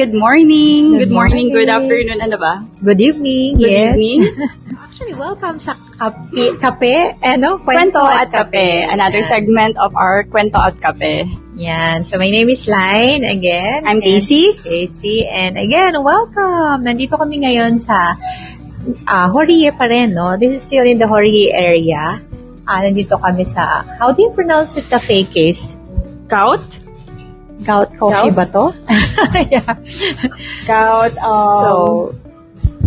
good morning. Good Good morning, good morning. afternoon, ano ba? Good evening. Good yes. evening. Actually, welcome sa kape, Kwento at Kape, another segment of our Kwento at Kape. Yan. So, my name is Line again. I'm Casey. Casey. And again, welcome. Nandito kami ngayon sa Horie pa rin, no? This is still in the Horie area. Nandito kami sa, how do you pronounce it, cafe, Case? Gout? Gout coffee Gout? ba to? Yeah. Gout, So,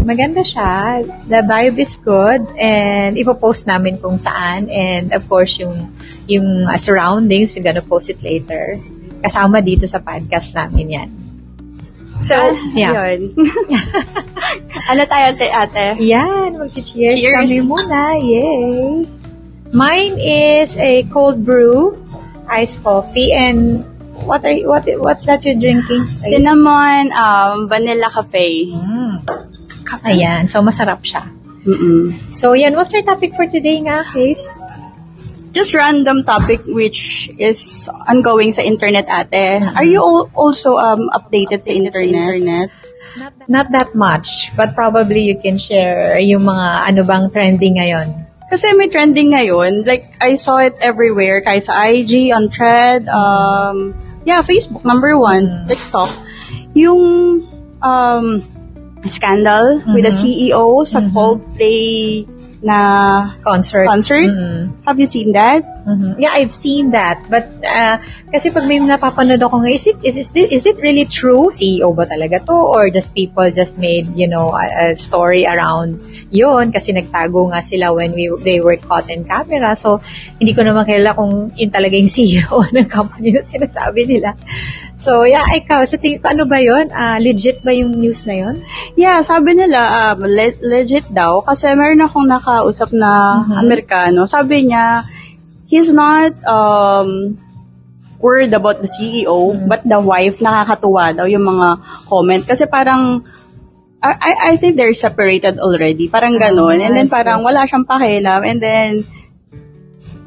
maganda siya. The vibe is good. And ipopost namin kung saan. And of course, yung surroundings, we're gonna post it later. Kasama dito sa podcast namin yan. So, yeah. Yun. Ano tayo, ate? Yan, mag-cheers Cheers. kami muna. Yay! Mine is a cold brew, iced coffee, and what's that you're drinking? Cinnamon, vanilla cafe. Ayan, so masarap siya. Mm-mm. So, yan, what's our topic for today nga, Case? Just random topic which is ongoing sa internet, ate. Are you also updated sa internet? Not that much, but probably you can share yung mga ano bang trending ngayon. Kasi may trending ngayon. Like, I saw it everywhere. Kahit sa IG, on Thread, Facebook, number one, TikTok. Yung scandal with the CEO sa Coldplay na Concert. Have you seen that? Yeah, I've seen that. But, kasi pag may napapanood ako nga, is it really true? CEO ba talaga to? Or just people just made, a story around yun? Kasi nagtago nga sila when they were caught in camera. So, hindi ko naman kilala kung yun talaga yung CEO ng company na sinasabi nila. So, yeah, ikaw, sa tingin ko, ano ba yun? Legit ba yung news na yun? Yeah, sabi nila, legit daw. Kasi meron akong nakausap na Amerikano. Sabi niya, he's not worried about the CEO, but the wife, nakakatuwa daw yung mga comment. Kasi parang, I think they're separated already. Parang ganun. And then parang wala siyang pakialam. And then,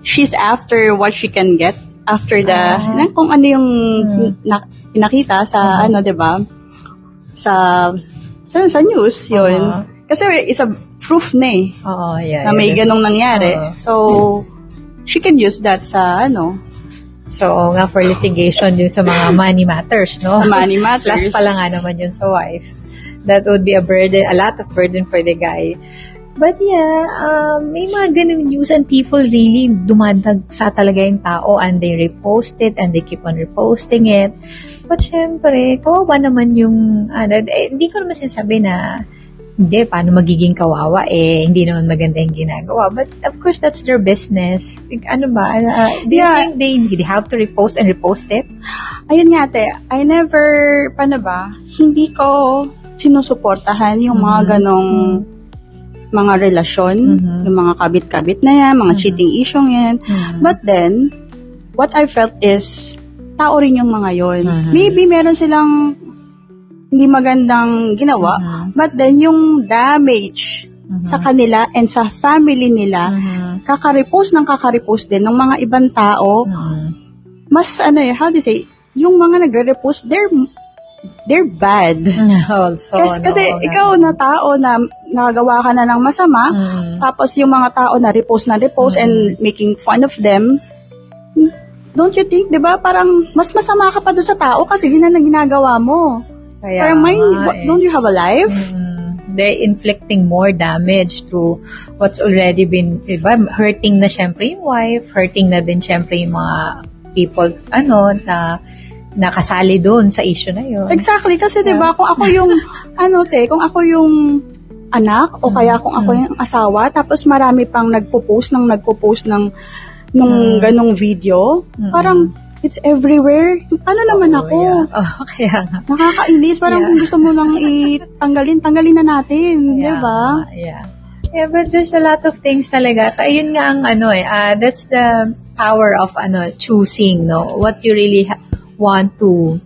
she's after what she can get. After kung ano yung pinakita sa, diba? Sa news, yun. Kasi it's a proof na eh. Oo, yeah. Na may ganong nangyari. So, she can use that sa So, nga for litigation yung sa mga money matters, no? Sa money matters. Plus pala nga naman yun sa wife. That would be a lot of burden for the guy. But yeah, may mga ganun news and people really dumadagsa talaga yung tao and they repost it and they keep on reposting it. But syempre, kawawa naman yung, hindi ko naman sinasabi na hindi, paano magiging kawawa hindi naman maganda yung ginagawa. But of course, that's their business. Ano ba? Do you think they have to repost and repost it? Ayun nga, ate. I never, hindi ko sinusuportahan yung mga ganong mga relasyon, yung mga kabit-kabit na yan, mga cheating issue yan. But then, what I felt is, tao rin yung mga yon. Maybe meron silang hindi magandang ginawa, but then yung damage sa kanila and sa family nila, kaka-repost din ng mga ibang tao, mas how do you say, yung mga nagre-repost, they're bad. Also, kasi ikaw na tao na nakagawa ka na ng masama, tapos yung mga tao na repost and making fun of them, don't you think, di ba, parang mas masama ka pa doon sa tao kasi yun ang ginagawa mo. Kaya, don't you have a life? They're inflicting more damage to what's already been, diba, hurting na syempre yung wife, hurting na din syempre yung mga people, na nakasali doon sa issue na yun. Exactly, kasi diba, kung ako yung, kung ako yung anak, o kaya kung ako yung asawa, tapos marami pang nagpo-post ng ganong video, parang, it's everywhere. Ano naman ako? Yeah. Kaya nga. Nakakainis. Parang kung gusto mo nang tanggalin na natin. Yeah. Diba? Yeah, but there's a lot of things talaga. Ayun nga ang that's the power of choosing, no? What you really want to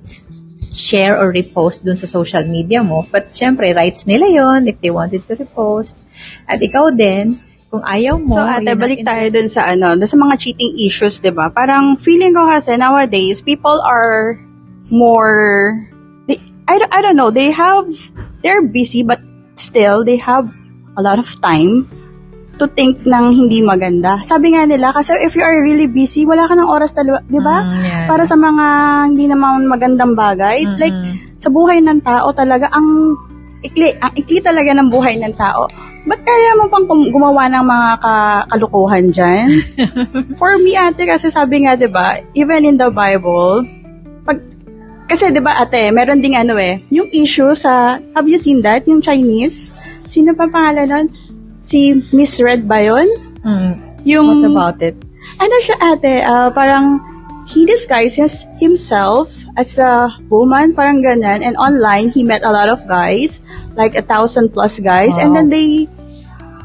share or repost dun sa social media mo. But syempre, rights nila yon if they wanted to repost. At ikaw din, kung ayaw mo. So ate, balik tayo dun sa dun sa mga cheating issues, 'di ba? Parang feeling ko kasi nowadays people are more I don't know, they're busy, but still, they have a lot of time to think ng hindi maganda. Sabi nga nila, kasi if you are really busy, wala ka ng oras talaga, di ba? Yeah. Para sa mga hindi naman magandang bagay. Like, sa buhay ng tao talaga, ang ikli talaga ng buhay ng tao. Ba't kaya mo pang gumawa ng mga kalukuhan dyan? For me, ate, kasi sabi nga, di ba, even in the Bible, kasi di ba, ate, meron ding yung issue sa, have you seen that? Yung Chinese? Sino pa pangalan nun? Si Miss Red ba yun? Yung, What about it? ano siya, ate, parang, he disguises himself as a woman, parang ganyan, and online, he met a lot of guys, like 1,000+ guys, and then they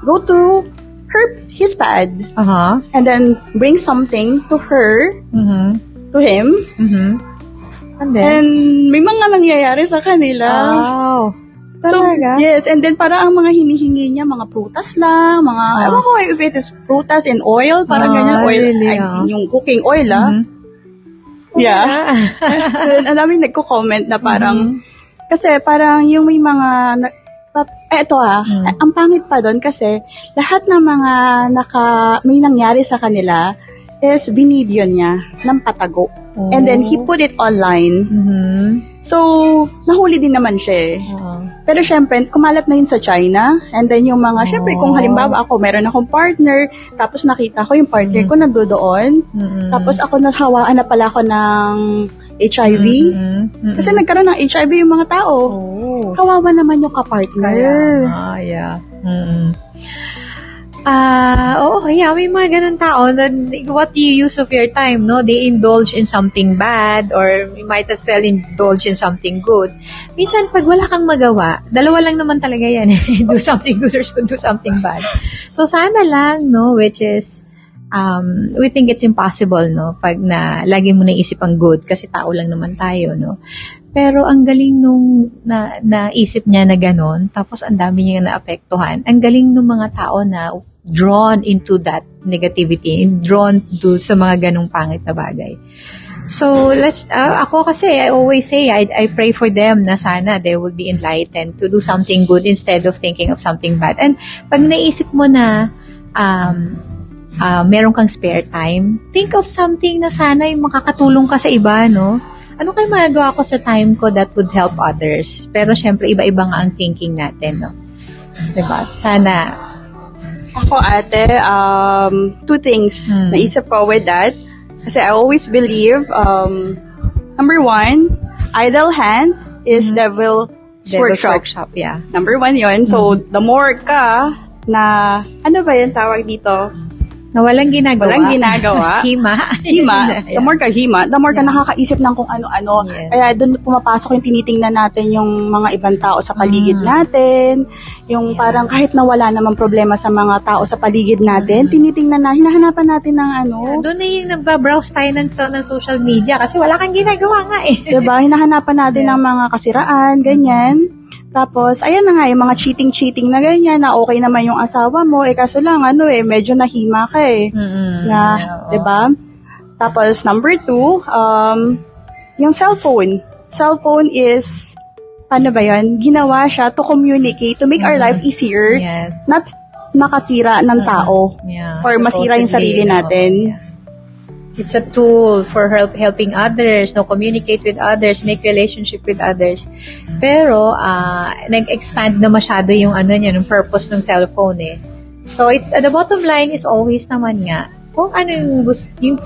go to his pad, and then bring something to her, to him, And then? and may mga nangyayari sa kanila. Wow. So, Talaga? yes, and then parang ang mga hinihingi niya, mga prutas lang, mga, ewan ko if it is prutas and oil, parang ganyan, oil, really, yung cooking oil, Yeah. Then, ang daming nagko-comment na parang, kasi parang yung may mga, eto ang pangit pa doon kasi lahat ng mga may nangyari sa kanila is binidyo niya ng patago. And then he put it online. So, nahuli din naman siya eh. Pero syempre, kumalat na yun sa China. And then yung mga, syempre kung halimbawa ako, meron akong partner, tapos nakita ko yung partner ko nandoon, tapos ako nahawaan na pala ako ng HIV. Kasi nagkaroon ng HIV yung mga tao. Kawawa naman yung kapartner. Yeah. May mga ganun tao na what do you use of your time, no? They indulge in something bad or you might as well indulge in something good. Minsan, pag wala kang magawa, dalawa lang naman talaga yan. Do something good or do something bad. So, sana lang, no? Which is, we think it's impossible, no? Pag lagi mo naisip ang good kasi tao lang naman tayo, no? Pero ang galing nung naisip niya na ganon, tapos ang dami niya naapektuhan. Ang galing nung mga tao na drawn into that negativity, drawn to sa mga ganong pangit na bagay. So, ako kasi, I always say, I pray for them na sana they will be enlightened to do something good instead of thinking of something bad. And pag naisip mo na meron kang spare time, think of something na sana yung makakatulong ka sa iba, no? Ano kayo magagawa ko sa time ko that would help others? Pero syempre, iba-iba nga ang thinking natin, no? Diba? Sana. Ako, ate, two things naisip ko with that. Kasi I always believe, number one, idle hand is devil's workshop. Yeah. Number one yun. So, the more ka na, ano ba yung tawag dito? Na walang ginagawa. Hima. The more ka the more ka nakakaisip ng kung ano-ano. Yes. Kaya doon pumapasok yung tinitingnan natin yung mga ibang tao sa paligid natin. Yung parang kahit na wala namang problema sa mga tao sa paligid natin, tinitingnan hinahanapan natin ng ano. Doon na yung nagbabrowse tayo ng social media kasi wala kang ginagawa nga eh. Diba? Hinahanapan natin ng mga kasiraan, ganyan. Tapos, ayan na nga, yung mga cheating na ganyan, na okay naman yung asawa mo, kaso lang, medyo nahima ka diba? Tapos, number two, yung cellphone. Cellphone is, paano ba yan? Ginawa siya to communicate, to make our life easier, not makasira ng tao, or masira yung sarili natin. It's a tool for helping others, communicate with others, make relationship with others. Pero, nag-expand na masyado yung yung purpose ng cellphone eh. So, the bottom line is always naman nga, kung ano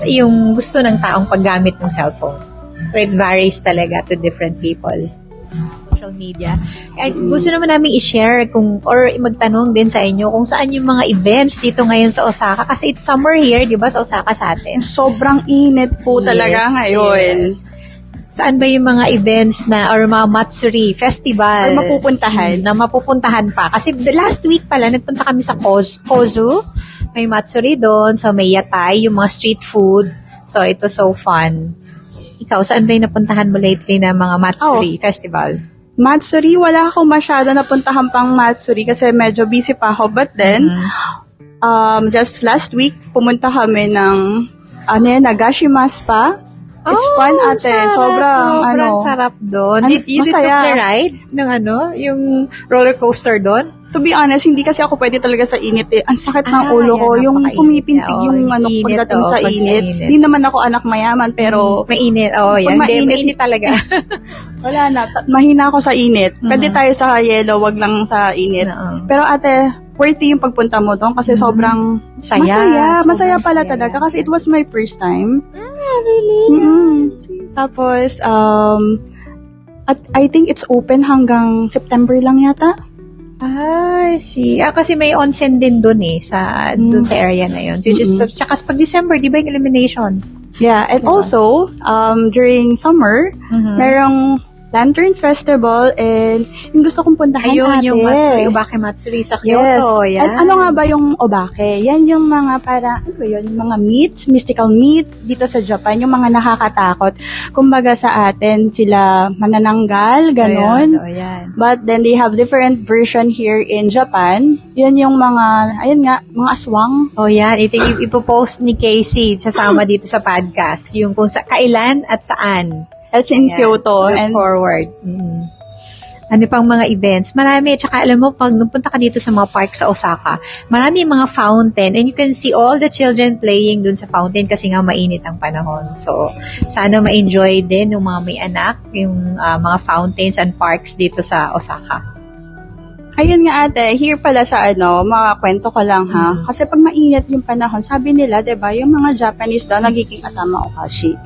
yung gusto ng taong paggamit ng cellphone. So, it varies talaga to different people. Social media. Gusto naman namin i-share or magtanong din sa inyo kung saan yung mga events dito ngayon sa Osaka kasi it's summer here, di ba, sa Osaka sa atin. Sobrang init po talaga ngayon. Yes. Saan ba yung mga events or mga matsuri, festival or mapupuntahan na mapupuntahan pa? Kasi last week pala nagpunta kami sa Kozu. May matsuri doon, so may yatay, yung mga street food. So ito so fun. Ikaw, saan ba yung napuntahan mo lately na mga matsuri festival? Matsuri, wala akong masyado napuntahan pang Matsuri kasi medyo busy pa ako. But then, just last week, pumunta kami ng Nagashima Spa. It's fun, ate. Sobrang sarap doon. Ano, Did you took masaya. the ride ng yung roller coaster doon? To be honest, hindi kasi ako pwede talaga sa init eh. Ang sakit ng ulo ko. yan, Yung napakainit pumipintig niya. yung Init, pagdating sa pag init. Hindi naman ako anak mayaman, pero Mainit. Yan. Pag mainit- Mainit talaga. wala na. Mahina ako sa init. Pwede tayo sa yelo, wag lang sa init. Oo. Pero ate, worthy yung pagpunta mo doon kasi sobrang Saya. Masaya Sobrang pala saya. talaga kasi it was my first time. Really? Tapos, at I think it's open hanggang September lang yata. See. Kasi may onsen din doon dun sa area na yun. Which is, tsaka pag December, di ba yung elimination? Yeah, and also, during summer, merong Lantern Festival and yung gusto kong puntahan Ayun, yung ate. Obake Matsuri sa Yes. Kyoto. Yan. At ano nga ba yung obake? Yan yung mga ano ba yun? Yung mga meats, mystical meat dito sa Japan, yung mga nakakatakot. Kumbaga sa atin, sila manananggal, ganon. Yan. But then they have different version here in Japan. Yan yung mga, ayun nga, mga aswang. Yan. Ipopost ni Casey sasama dito sa podcast. Yung kung kailan at saan. That's in Ayan. Kyoto. Look And forward. Ano pang mga events? Marami. Tsaka alam mo, pag nagpunta ka dito sa mga park sa Osaka, marami mga fountain and you can see all the children playing dun sa fountain kasi nga mainit ang panahon. So, sana ma-enjoy din ng mga may anak yung mga fountains and parks dito sa Osaka. ayun nga ate, here pala sa makakwento ko lang ha. Kasi pag mainit yung panahon, sabi nila, 'di ba, yung mga Japanese daw nagiging atama okashi.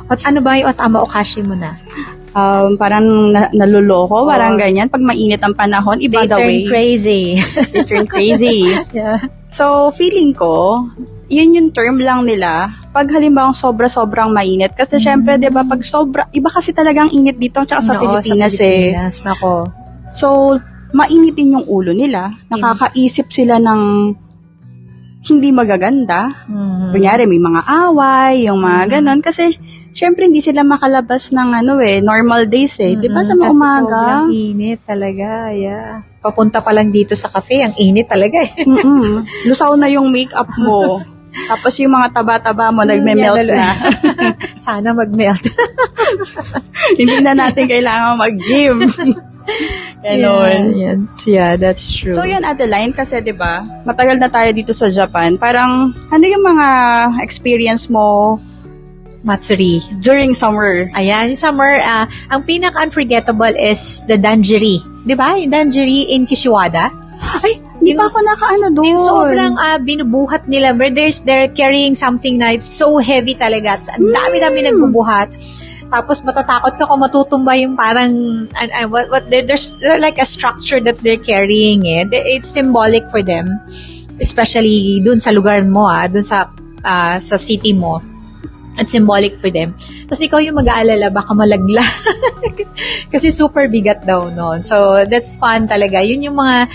At ano ba yung atama okashi mo na? Parang naluloko, parang ganyan. Pag mainit ang panahon, iba They the turn way. crazy. They turn crazy. Yeah. So, feeling ko, yun yung term lang nila. Pag halimbawa sobrang mainit. Kasi syempre, di ba, pag iba kasi talagang init dito tsaka sa Pilipinas eh. Nako. So, mainitin yung ulo nila. Nakakaisip sila ng hindi magaganda. Kunyari, may mga away, yung mga ganon. Kasi, syempre, hindi sila makalabas ng normal days eh. Di ba sa mga Kasi umaga? sobrang init talaga, yeah. Papunta pa lang dito sa cafe, ang init talaga eh. Lusaw na yung makeup mo. Tapos yung mga taba-taba mo, nagme-melt na. Sana mag-melt. Hindi na natin kailangan mag-gym. Ganon. Yeah, that's true. So yun, Adeline, kasi 'di ba, matagal na tayo dito sa Japan. Parang ano yung mga experience mo Matsuri. during summer? Ayan, yung summer, ang pinaka-unforgettable is the danjiri. Di ba? Yung danjiri in Kishiwada. Ay, hindi pa ako nakaano doon. Yung sobrang binubuhat nila. They're carrying something na it's so heavy talaga. Ang dami-dami nagbubuhat. Tapos matatakot ka kung matutumba yung parang there's like a structure that they're carrying it. It's symbolic for them, especially dun sa lugar mo dun sa city mo. It's symbolic for them. Tapos ikaw yung mag-aalala baka malagla. Kasi super bigat daw noon. So that's fun talaga. Yun yung mga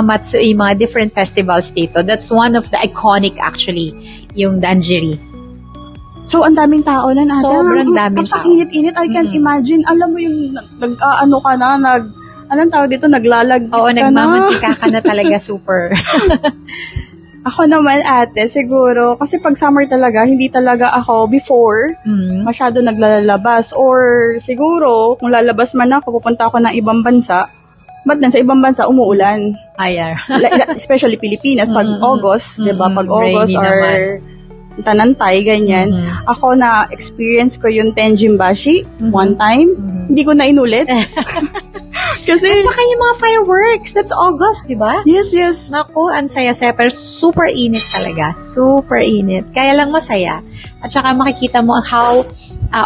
matsui, mga different festivals dito. That's one of the iconic actually, yung danjiri. So, ang daming tao na natin. Sobrang daming Tapos tao. ang init-init, I can imagine. Alam mo yung nag-ano ka na, anong tawag dito, naglalagkit Oo, ka na. nagmamantika ka na talaga super. Ako naman ate, siguro, kasi pag summer talaga, hindi talaga ako before masyado naglalabas. Or siguro, kung lalabas man ako, pupunta ako ng ibang bansa. But sa ibang bansa, umuulan. Ayar. Especially Pilipinas, pag August, di ba? Pag August Rainy or Tanantay, ganyan. Ako na-experience ko yung Tenjimbashi one time. Hindi ko na inulit. Kasi, At saka yung mga fireworks, that's August, di ba? yes. Naku, ang saya-saya, pero super init talaga. Super init. Kaya lang masaya. At saka makikita mo how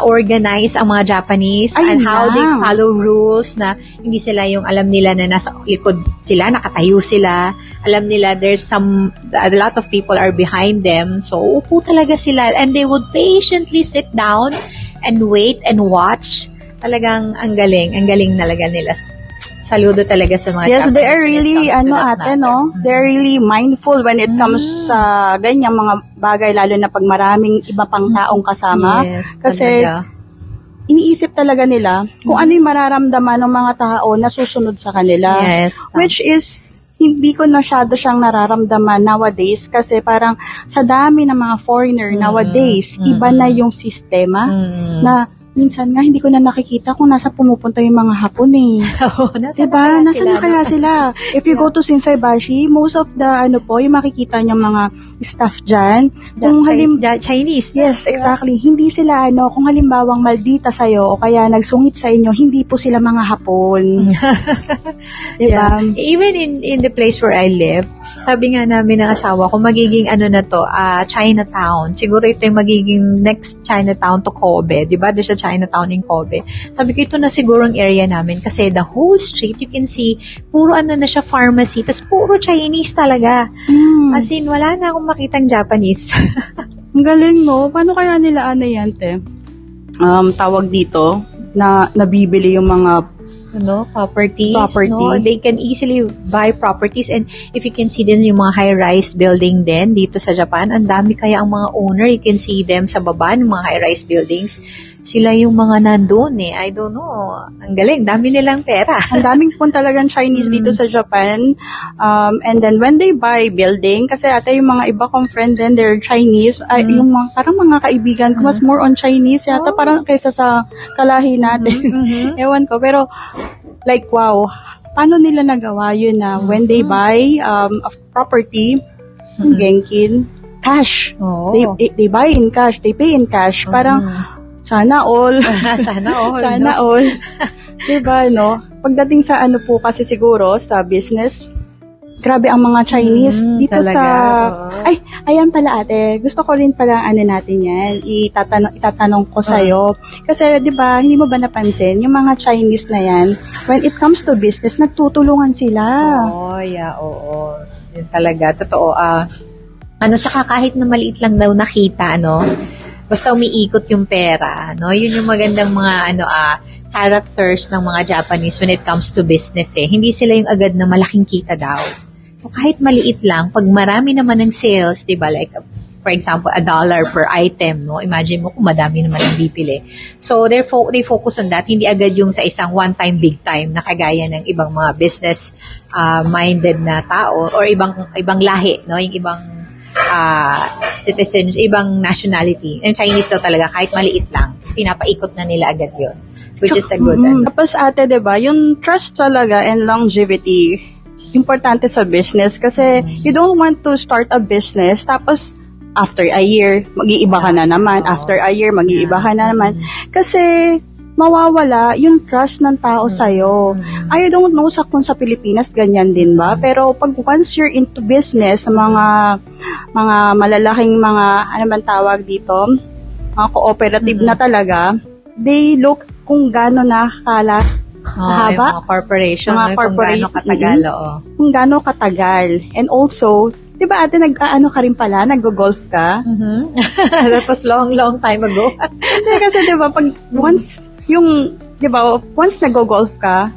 organized ang mga Japanese and how they follow rules na hindi sila yung alam nila na nasa likod sila, nakatayo sila. Alam nila there's a lot of people are behind them. So, upo talaga sila and they would patiently sit down and wait and watch. Talagang ang galing talaga nila. Saludo talaga sa mga Yes, they Japanese are when it really, comes to that matter. they're really mindful when it comes sa ganyang mga bagay, lalo na pag maraming iba pang taong kasama. Yes, Kasi, talaga. iniisip talaga nila kung ano yung mararamdaman ng mga tao na susunod sa kanila. Yes. Which is, hindi ko masyado siyang nararamdaman nowadays kasi parang sa dami ng mga foreigner nowadays, iba na yung sistema na minsan nga hindi ko na nakikita kung nasa pumupunta yung mga Hapon eh. Diba? Nasaan na kaya sila? If you go to Shinsaibashi, most of the yung makikita niyong mga staff dyan, kung Chinese. yes, exactly. Hindi sila kung halimbawang maldita sa'yo o kaya nagsungit sa inyo, hindi po sila mga Hapon. Diba? Yeah. Even in the place where I live, sabi nga namin ng asawa ko, magiging Chinatown. Siguro ito yung magiging next Chinatown to Kobe. Diba? There's a Chinatown in Kobe. Sabi ko, ito na siguro ang area namin kasi the whole street, you can see, puro na siya pharmacy, tas puro Chinese talaga. As in, wala na akong makitang Japanese. Ang galing, no? Paano kaya nila yan, te? Tawag dito, na nabibili yung mga properties. Property. They can easily buy properties, and if you can see din yung mga high-rise building din dito sa Japan, ang dami kaya ang mga owner, you can see them sa baba ng mga high-rise buildings. Sila yung mga nandun eh. I don't know. Ang galing. Dami nilang pera. Ang daming po talagang Chinese dito sa Japan. And then when they buy building, kasi ate yung mga iba kong friend din, they're Chinese. Yung parang mga kaibigan ko, mas more on Chinese yata, parang kaysa sa kalahi natin. Ewan ko. Pero, like, wow. Paano nila nagawa yun na when they buy a property, Genkin, cash. They buy in cash. They pay in cash. Parang, sana all. Sana all. Diba, no? Pagdating sa po kasi siguro, sa business, grabe ang mga Chinese dito talaga, Ay, ayan pala ate. Gusto ko rin pala natin yan. Itatanong ko sa'yo. Kasi, di ba, hindi mo ba napansin, yung mga Chinese na yan, when it comes to business, nagtutulungan sila. Oo. Yun talaga. Totoo. Saka kahit na maliit lang daw nakita, basta umiikot yung pera, Yun yung magandang mga, characters ng mga Japanese when it comes to business eh. Hindi sila yung agad na malaking kita daw. So, kahit maliit lang, pag marami naman ng sales, diba, like, for example, $1 per item, Imagine mo kung madami naman ang bibili. So, they focus on that. Hindi agad yung sa isang one-time, big-time na kagaya ng ibang mga business-minded na tao or ibang lahi, Yung ibang citizens, ibang nationality. And Chinese daw talaga, kahit maliit lang, pinapaikot na nila agad yun. Which is a good Tapos ate, diba, yung trust talaga and longevity, importante sa business kasi you don't want to start a business tapos after a year, mag-iiba ka na naman. After a year, mag-iiba ka na naman. Kasi mawawala yung trust ng tao sa'yo. I don't know kung sa Pilipinas ganyan din ba, pero pag once you're into business, sa mga malalaking mga, tawag dito, mga cooperative na talaga, they look kung gaano nakakala, haba. Mga corporation, kung gaano katagal, Kung gaano katagal. And also, di ba ate, ka rin pala, nag-golf ka? That was long time ago. Hindi, kasi di ba, once nag-golf ka,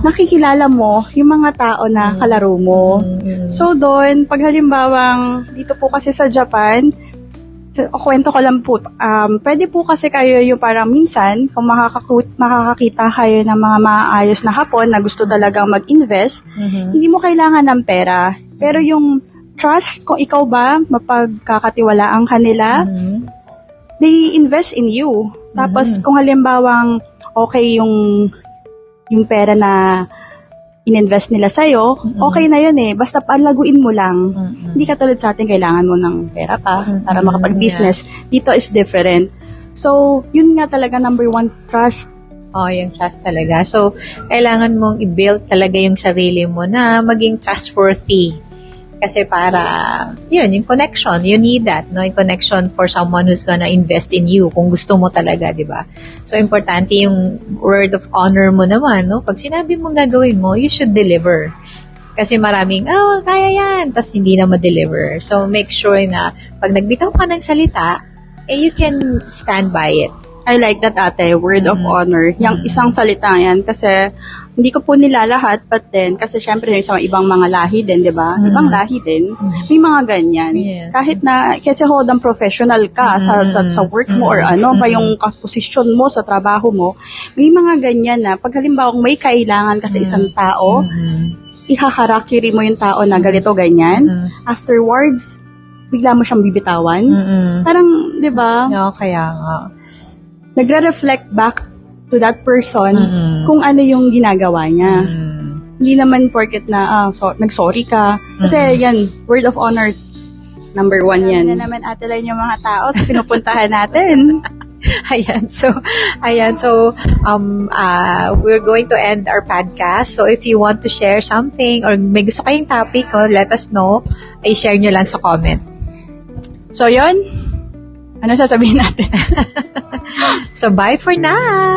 nakikilala mo yung mga tao na kalaro mo. So, doon, pag halimbawang, dito po kasi sa Japan, kwento ko lang po, pwede po kasi kayo yung parang minsan, kung makakakita kayo ng mga maayos na Hapon na gusto talagang mag-invest, hindi mo kailangan ng pera. Pero yung trust, kung ikaw ba, mapagkakatiwalaan ka nila, they invest in you. Tapos, kung halimbawang okay yung pera na ininvest nila sa'yo, okay na yun eh. Basta palaguin mo lang. Hindi katulad sa atin, kailangan mo ng pera pa para makapag-business. Dito is different. So, yun nga talaga number one, trust. Yung trust talaga. So, kailangan mong i-build talaga yung sarili mo na maging trustworthy. Kasi para, yung connection, you need that, yung connection for someone who's gonna invest in you, kung gusto mo talaga, di ba? So, importante yung word of honor mo naman, Pag sinabi mong gagawin mo, you should deliver. Kasi maraming, kaya yan, tas hindi na ma-deliver. So, make sure na pag nagbitaw ka ng salita, you can stand by it. I like that ate, word of honor. Yung isang salita yan kasi hindi ko po nilalahat, but then, kasi syempre sa ibang mga lahi din, di ba? Ibang lahi din, may mga ganyan. Yes. Kahit na, kasi hodang professional ka sa work mo or pa yung posisyon mo sa trabaho mo, may mga ganyan na pag halimbawang may kailangan ka sa isang tao, ihaharakiri mo yung tao na ganito, ganyan. Afterwards, bigla mo siyang bibitawan. Parang, di ba? No, kaya nga. Nagre-reflect back to that person kung ano yung ginagawa niya. Hindi naman porket na nag-sorry ka. Kasi yan, word of honor, number 1 yan. Na naman ate yung mga tao sa pinupuntahan natin. So we're going to end our podcast. So if you want to share something or may gusto kayong topic, let us know. Ay share nyo lang sa comment. So yun, ano sasabihin natin? So bye for now.